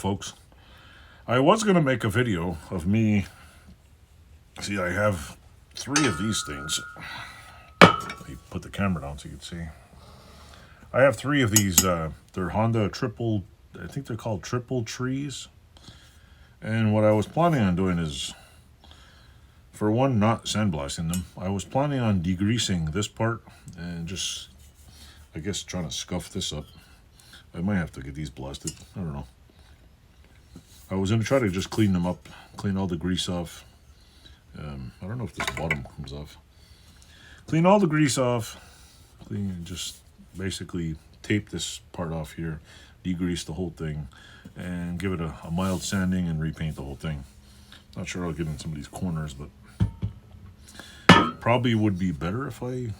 folks. I was going to make a video of me. See, I have 3 of these things. Let me put the camera down so you can see. I have 3 of these. They're Honda triple, I think they're called triple trees. And what I was planning on doing is, for one, not sandblasting them. I was planning on degreasing this part and just, I guess, trying to scuff this up. I might have to get these blasted. I don't know. I was going to try to just clean them up, clean all the grease off. I don't know if this bottom comes off. Clean all the grease off. Just basically tape this part off here, degrease the whole thing, and give it a mild sanding and repaint the whole thing. Not sure I'll get in some of these corners, but probably would be better if I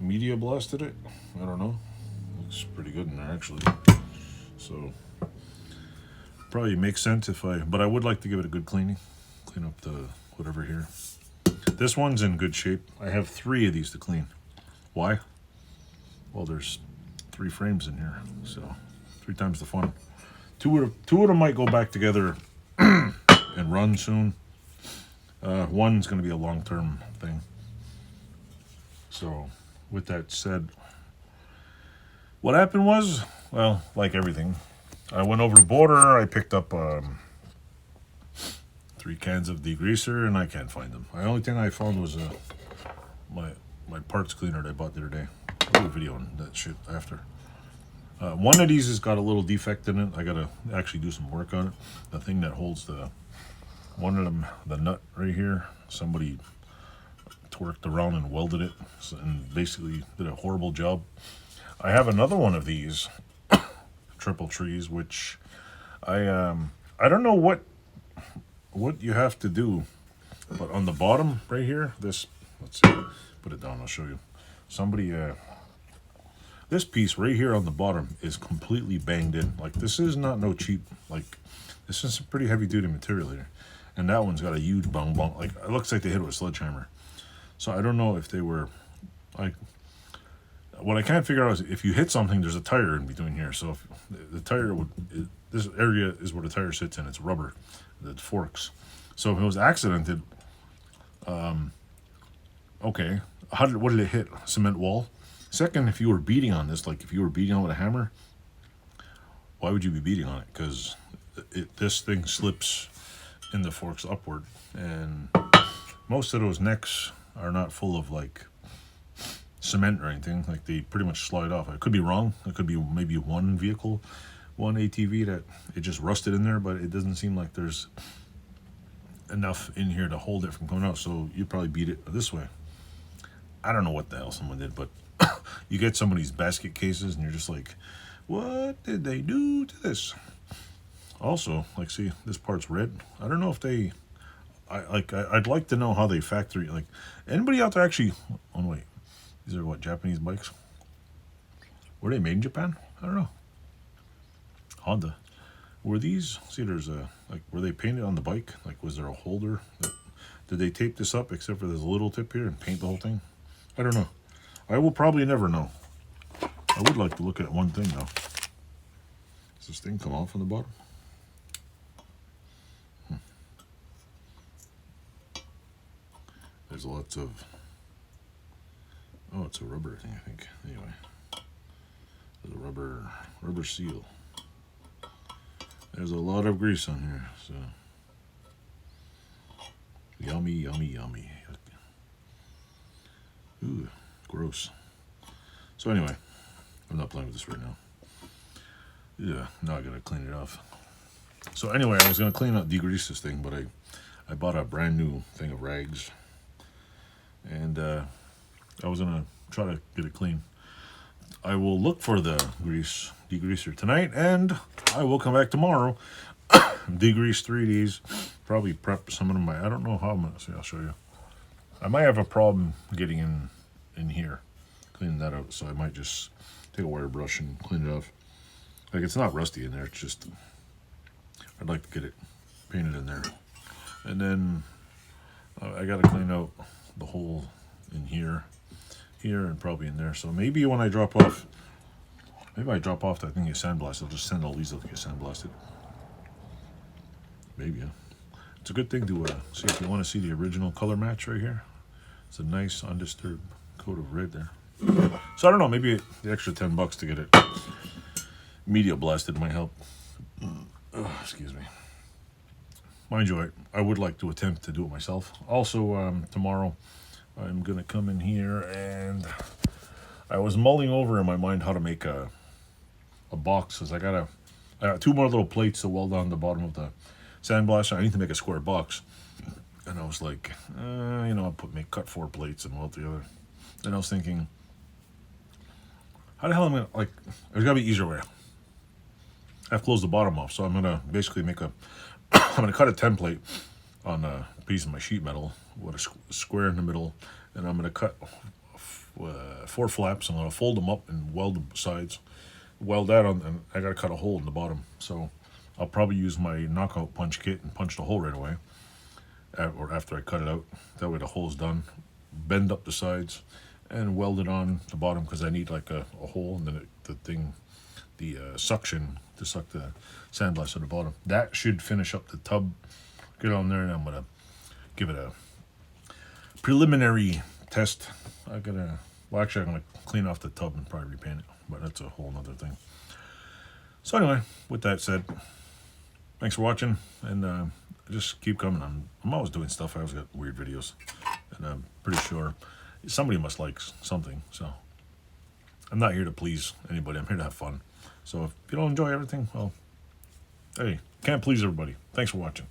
media blasted it. I don't know. Looks pretty good in there actually. So probably makes sense if but I would like to give it a good cleaning. Clean up the whatever here. This one's in good shape. I have 3 of these to clean. Why? Well, there's 3 frames in here, so 3 times the fun. Two of them might go back together and run soon. One's going to be a long-term thing. So, with that said, what happened was, well, like everything, I went over the border. I picked up 3 cans of degreaser, and I can't find them. The only thing I found was my parts cleaner that I bought the other day. I'll do a video on that shit after. One of these has got a little defect in it. I gotta actually do some work on it. The thing that holds one of them, the nut right here, somebody twerked around and welded it, and basically did a horrible job. I have another one of these triple trees, which I don't know what you have to do, but on the bottom right here, let's see, put it down, I'll show you. This piece right here on the bottom is completely banged in. Like, this is not no cheap, like, this is some pretty heavy duty material here. And that one's got a huge bong bong, like, it looks like they hit it with a sledgehammer. So I don't know if they were, like, what I can't figure out is if you hit something, there's a tire in between here. So if the tire this area is where the tire sits in, it's rubber that forks. So if it was accidented, okay, what did it hit? Cement wall? Second, if you were beating on this, like if you were beating on with a hammer, why would you be beating on it? Because this thing slips in the forks upward, and most of those necks are not full of like cement or anything. Like, they pretty much slide off. I could be wrong. It could be maybe one vehicle, one ATV that it just rusted in there, but it doesn't seem like there's enough in here to hold it from coming out. So you probably beat it this way. I don't know what the hell someone did, but you get some of these basket cases and you're just like, what did they do to this? Also, like, see, this part's red. I don't know if they, I'd like to know how they factory, like, anybody out there actually, oh wait, these are what, Japanese bikes? Were they made in Japan? I don't know. Honda. Were these, see, there's a, like, were they painted on the bike? Like, was there a holder? Did they tape this up except for this little tip here and paint the whole thing? I don't know. I will probably never know. I would like to look at one thing though. Does this thing come off on the bottom? There's lots of, oh, it's a rubber thing, I think. Anyway, there's a rubber seal. There's a lot of grease on here, so yummy, yummy, yummy. Ooh, gross. So anyway, I'm not playing with this right now. Yeah, now I gotta clean it off. So anyway, I was gonna degrease this thing, but I bought a brand new thing of rags, and I was gonna try to get it clean. I will look for the degreaser tonight, and I will come back tomorrow, degrease 3 of these, probably prep some of them. I don't know how I'm gonna see. I'll show you. I might have a problem getting in here, cleaning that out. So I might just take a wire brush and clean it off. Like, it's not rusty in there. It's just, I'd like to get it painted in there. And then I got to clean out the hole in here, and probably in there. So maybe when I drop off Maybe I drop off that thing get sandblasted. I'll just send all these out to get sandblasted. Maybe, yeah. It's a good thing to see if you want to see the original color match right here. It's a nice undisturbed coat of red there. So I don't know, maybe the extra $10 to get it media blasted might help. Oh, excuse me. Mind you, I would like to attempt to do it myself. Also, tomorrow I'm going to come in here, and I was mulling over in my mind how to make a box, because I got 2 more little plates to weld on the bottom of the sandblaster. I need to make a square box. And I was like, you know, cut 4 plates and weld the other. Then I was thinking, how the hell am I gonna, there's gotta be an easier way. I've closed the bottom off, so I'm gonna basically make I'm gonna cut a template on a piece of my sheet metal with a square in the middle, and I'm gonna cut 4 flaps. I'm gonna fold them up and weld the sides. Weld that on, and I gotta cut a hole in the bottom. So I'll probably use my knockout punch kit and punch the hole right away, or after I cut it out. That way the hole's done. Bend up the sides and weld it on the bottom, because I need like a hole, and then the suction to suck the sandblast at the bottom. That should finish up the tub. Get on there, and I'm gonna give it a preliminary test. I'm gonna clean off the tub and probably repaint it, but that's a whole nother thing. So anyway, with that said, thanks for watching, and just keep coming. I'm always doing stuff. I always got weird videos, and I'm pretty sure somebody must like something. So I'm not here to please anybody. I'm here to have fun. So if you don't enjoy everything, well, hey, can't please everybody. Thanks for watching.